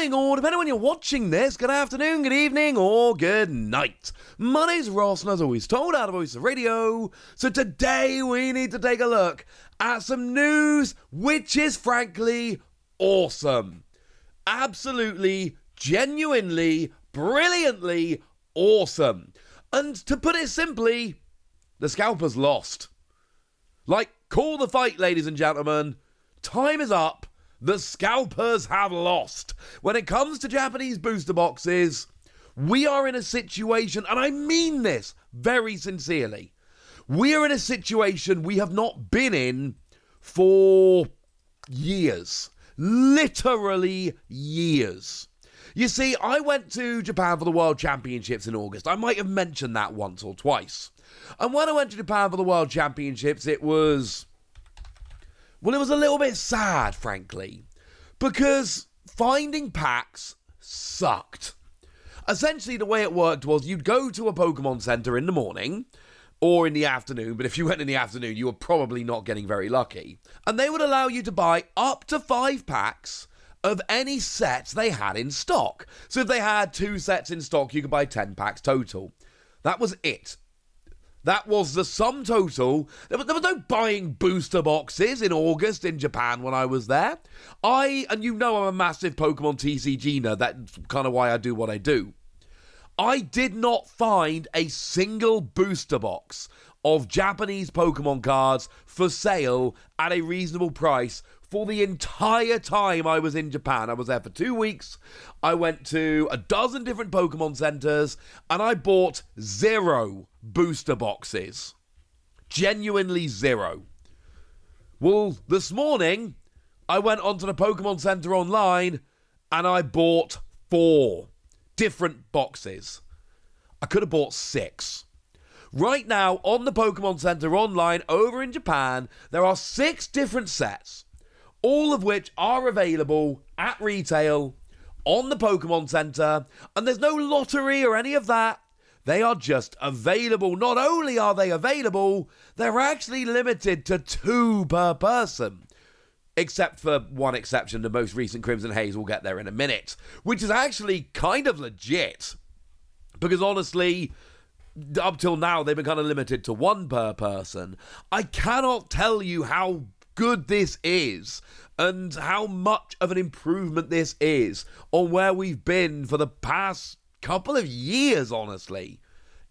morning, or depending on when you're watching this, good afternoon, good evening, or good night. My name's Ross, and as always told, out of Voice of Radio. So today we need to take a look at some news which is frankly awesome. Absolutely, genuinely, brilliantly awesome. And to put it simply, the Scalpers lost. Like, call the fight, ladies and gentlemen. Time is up. The Scalpers have lost. When it comes to Japanese booster boxes, we are in a situation, and I mean this very sincerely, we are in a situation we have not been in for years. Literally years. You see, I went to Japan for the World Championships in August. I might have mentioned that once or twice. And when I went to Japan for the World Championships, it was a little bit sad, frankly, because finding packs sucked. Essentially, the way it worked was you'd go to a Pokemon Center in the morning or in the afternoon, but if you went in the afternoon, you were probably not getting very lucky. And they would allow you to buy up to 5 packs of any sets they had in stock. So if they had 2 sets in stock, you could buy 10 packs total. That was it. That was the sum total. There was no buying booster boxes in August in Japan when I was there. And you know I'm a massive Pokemon TCG nerd. That's kind of why I do what I do. I did not find a single booster box of Japanese Pokemon cards for sale at a reasonable price for the entire time I was in Japan. I was there for 2 weeks. I went to a dozen different Pokemon centers, and I bought 0 booster boxes. Genuinely 0. Well, this morning, I went onto the Pokemon Center online, and I bought 4 different boxes. I could have bought 6. Right now, on the Pokemon Center online over in Japan, there are 6 different sets, all of which are available at retail on the Pokemon Center, and there's no lottery or any of that. They are just available. Not only are they available, they're actually limited to 2 per person. Except for one exception, the most recent Crimson Haze, we'll get there in a minute, which is actually kind of legit. Because honestly, up till now, they've been kind of limited to 1 per person. I cannot tell you how good this is and how much of an improvement this is on where we've been for the past couple of years, honestly.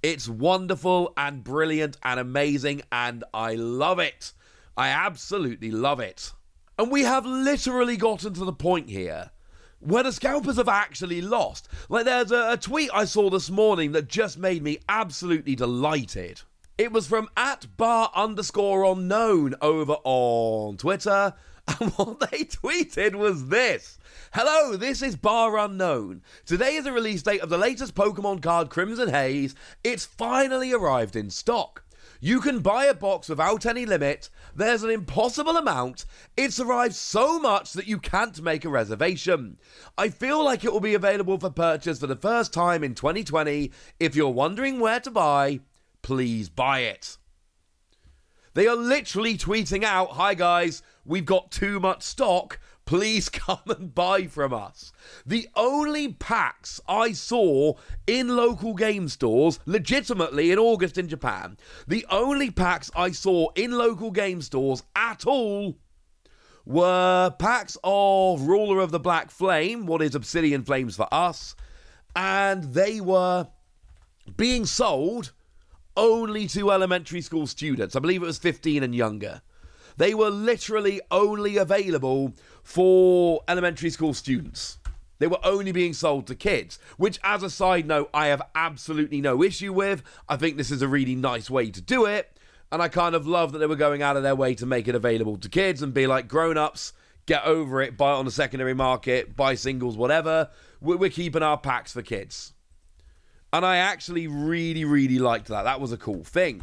It's wonderful and brilliant and amazing, and I love it. I absolutely love it. And we have literally gotten to the point here where the Scalpers have actually lost. Like, there's a tweet I saw this morning that just made me absolutely delighted. It was from @bar_unknown over on Twitter, and what they tweeted was this. Hello, this is Bar Unknown. Today is the release date of the latest Pokemon card Crimson Haze. It's finally arrived in stock. You can buy a box without any limit. There's an impossible amount. It's arrived so much that you can't make a reservation. I feel like it will be available for purchase for the first time in 2020. If you're wondering where to buy, please buy it. They are literally tweeting out, hi guys, we've got too much stock. Please come and buy from us. The only packs I saw in local game stores, legitimately in August in Japan, the only packs I saw in local game stores at all were packs of Ruler of the Black Flame, what is Obsidian Flames for us, and they were being sold only to elementary school students. I believe it was 15 and younger. They were literally only available for elementary school students. They were only being sold to kids, which, as a side note, I have absolutely no issue with. I think this is a really nice way to do it, and I kind of love that they were going out of their way to make it available to kids and be like, grown-ups, get over it, buy it on the secondary market, buy singles, whatever. We're keeping our packs for kids. And I actually really, really liked that. That was a cool thing.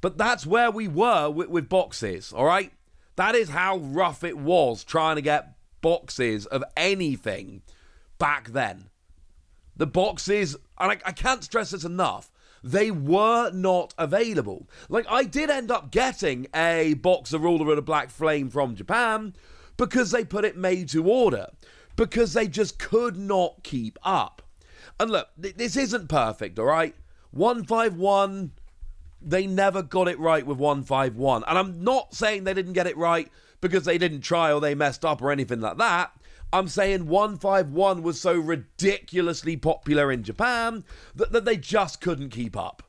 But that's where we were with boxes, all right? That is how rough it was trying to get boxes of anything back then. The boxes, and I can't stress this enough, they were not available. Like, I did end up getting a box of Ruler of the Black Flame from Japan because they put it made to order. because they just could not keep up. And look, this isn't perfect, all right? 151, they never got it right with 151. And I'm not saying they didn't get it right because they didn't try or they messed up or anything like that. I'm saying 151 was so ridiculously popular in Japan that they just couldn't keep up.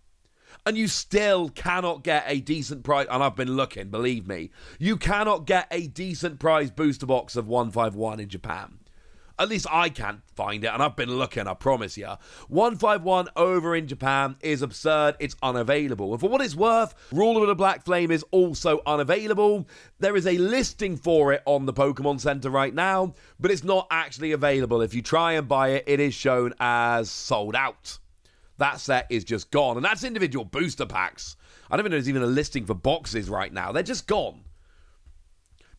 And you still cannot get a decent prize, and I've been looking, believe me, you cannot get a decent prize booster box of 151 in Japan. At least I can't find it, and I've been looking, I promise you. 151 over in Japan is absurd, it's unavailable. And for what it's worth, Ruler of the Black Flame is also unavailable. There is a listing for it on the Pokemon Center right now, but it's not actually available. If you try and buy it, it is shown as sold out. That set is just gone, and that's individual booster packs. I don't even know there's even a listing for boxes right now. They're just gone.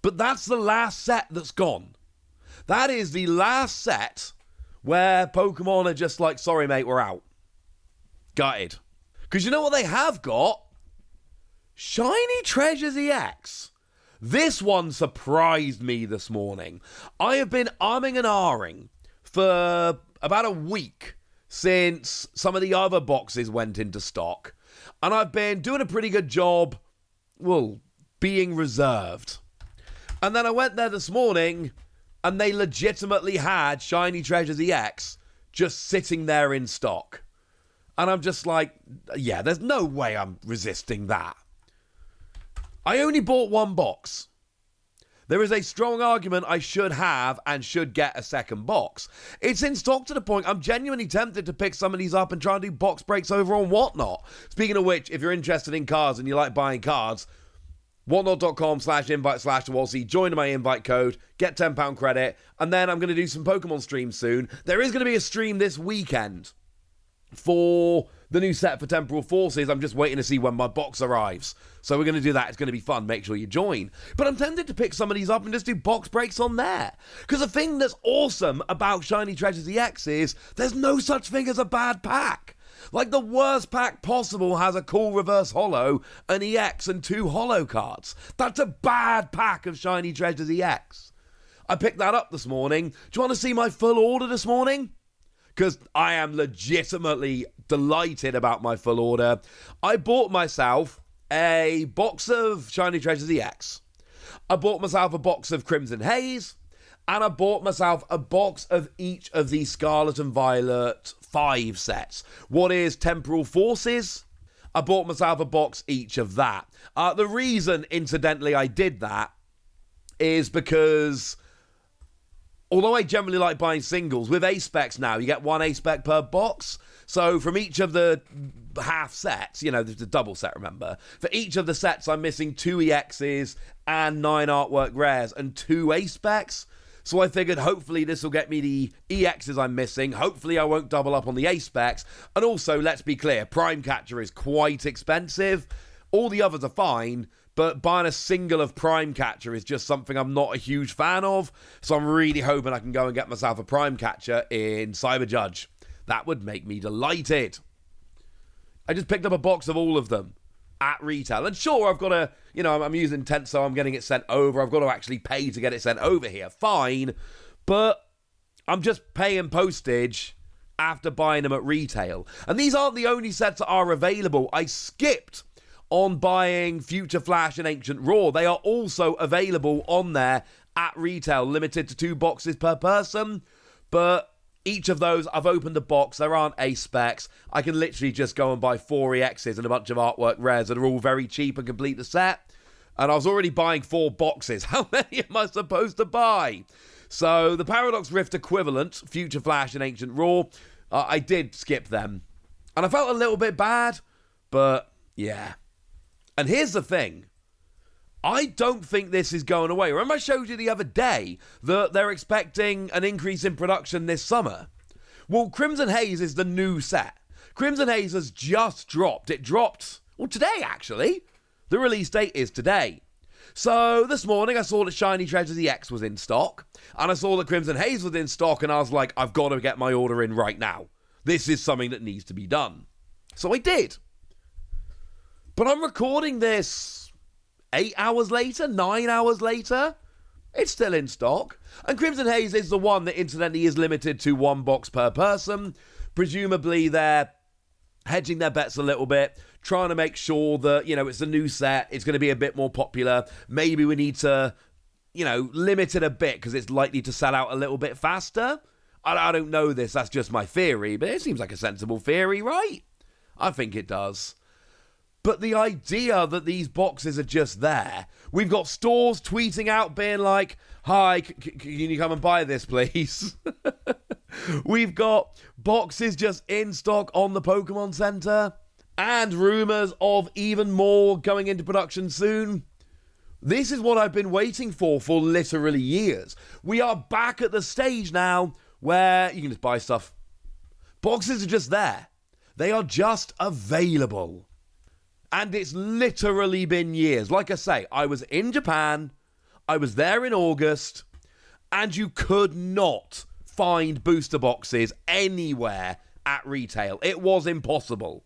But that's the last set that's gone. That is the last set where Pokemon are just like, sorry, mate, we're out. Gutted. Because you know what they have got? Shiny Treasures EX. This one surprised me this morning. I have been umming and ahhing for about a week since some of the other boxes went into stock. And I've been doing a pretty good job, well, being reserved. And then I went there this morning, and they legitimately had Shiny Treasures EX just sitting there in stock. And I'm just like, yeah, there's no way I'm resisting that. I only bought one box. There is a strong argument I should have and should get a second box. It's in stock to the point I'm genuinely tempted to pick some of these up and try and do box breaks over on Whatnot. Speaking of which, if you're interested in cards and you like buying cards, whatnot.com/invite/TheWallsy, join my invite code, get £10 credit, and then I'm going to do some Pokemon streams soon. There is going to be a stream this weekend for the new set for Temporal Forces. I'm just waiting to see when my box arrives. So we're going to do that. It's going to be fun. Make sure you join. But I'm tempted to pick some of these up and just do box breaks on there. Because the thing that's awesome about Shiny Treasures EX is there's no such thing as a bad pack. Like, the worst pack possible has a cool reverse holo, an EX, and 2 holo cards. That's a bad pack of Shiny Treasures EX. I picked that up this morning. Do you want to see my full order this morning? Because I am legitimately delighted about my full order. I bought myself a box of Shiny Treasures EX. I bought myself a box of Crimson Haze. And I bought myself a box of each of the Scarlet and Violet 5 sets. What is Temporal Forces? I bought myself a box each of that. The reason, incidentally, I did that is because although I generally like buying singles, with A-Specs now, you get 1 A-Spec per box. So from each of the half sets, you know, there's a double set, remember. For each of the sets, I'm missing 2 EXs and 9 artwork rares and 2 A-Specs. So I figured hopefully this will get me the EXs I'm missing. Hopefully I won't double up on the A-Specs. And also, let's be clear, Prime Catcher is quite expensive. All the others are fine, but buying a single of Prime Catcher is just something I'm not a huge fan of. So I'm really hoping I can go and get myself a Prime Catcher in Cyber Judge. That would make me delighted. I just picked up a box of all of them at retail. And sure, I've got to, you know, I'm using Tenso, I'm getting it sent over. I've got to actually pay to get it sent over here. Fine. But I'm just paying postage after buying them at retail. And these aren't the only sets that are available. I skipped on buying Future Flash and Ancient Raw. They are also available on there at retail, limited to 2 boxes per person. But each of those, I've opened a box. There aren't A-Specs. I can literally just go and buy 4 EXs and a bunch of artwork rares that are all very cheap and complete the set. And I was already buying 4 boxes. How many am I supposed to buy? So the Paradox Rift equivalent, Future Flash and Ancient Raw, I did skip them. And I felt a little bit bad, but yeah. And here's the thing. I don't think this is going away. Remember I showed you the other day that they're expecting an increase in production this summer? Well, Crimson Haze is the new set. Crimson Haze has just dropped. It dropped, well, today actually. The release date is today. So this morning I saw that Shiny Treasures EX was in stock. And I saw that Crimson Haze was in stock. And I was like, I've got to get my order in right now. This is something that needs to be done. So I did. But I'm recording this 8 hours later, 9 hours later. It's still in stock. And Crimson Haze is the one that incidentally is limited to 1 box per person. Presumably they're hedging their bets a little bit, trying to make sure that, it's a new set, it's going to be a bit more popular. Maybe we need to, limit it a bit because it's likely to sell out a little bit faster. I don't know this, that's just my theory, but it seems like a sensible theory, right? I think it does. But the idea that these boxes are just there, we've got stores tweeting out being like, hi, can you come and buy this, please? We've got boxes just in stock on the Pokemon Center, and rumours of even more going into production soon. This is what I've been waiting for literally years. We are back at the stage now where you can just buy stuff. Boxes are just there. They are just available. And it's literally been years. Like I say, I was in Japan, I was there in August, and you could not find booster boxes anywhere at retail. It was impossible.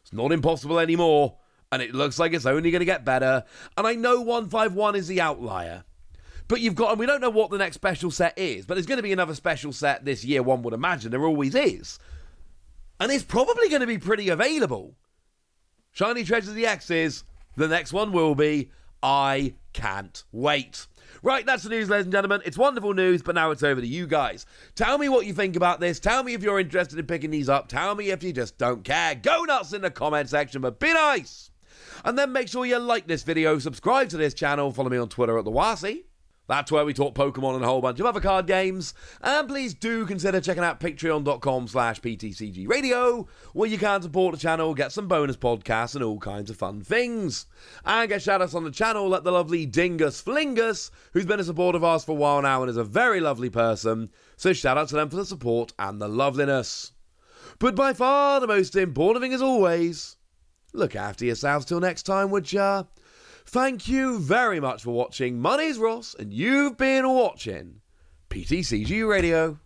It's not impossible anymore, and it looks like it's only going to get better. And I know 151 is the outlier. But and we don't know what the next special set is, but there's going to be another special set this year, one would imagine. There always is. And it's probably going to be pretty available. Shiny Treasures EXs, the next one will be. I can't wait. Right, that's the news, ladies and gentlemen. It's wonderful news, but now it's over to you guys. Tell me what you think about this. Tell me if you're interested in picking these up. Tell me if you just don't care. Go nuts in the comment section, but be nice. And then make sure you like this video, subscribe to this channel, follow me on Twitter at TheWasi. That's where we talk Pokemon and a whole bunch of other card games. And please do consider checking out patreon.com/PTCG Radio, where you can support the channel, get some bonus podcasts and all kinds of fun things. And get shout-outs on the channel like the lovely Dingus Flingus, who's been a supporter of ours for a while now and is a very lovely person. So shout out to them for the support and the loveliness. But by far the most important thing as always, look after yourselves till next time, would ya? Thank you very much for watching. My name's Ross, and you've been watching PTCG Radio.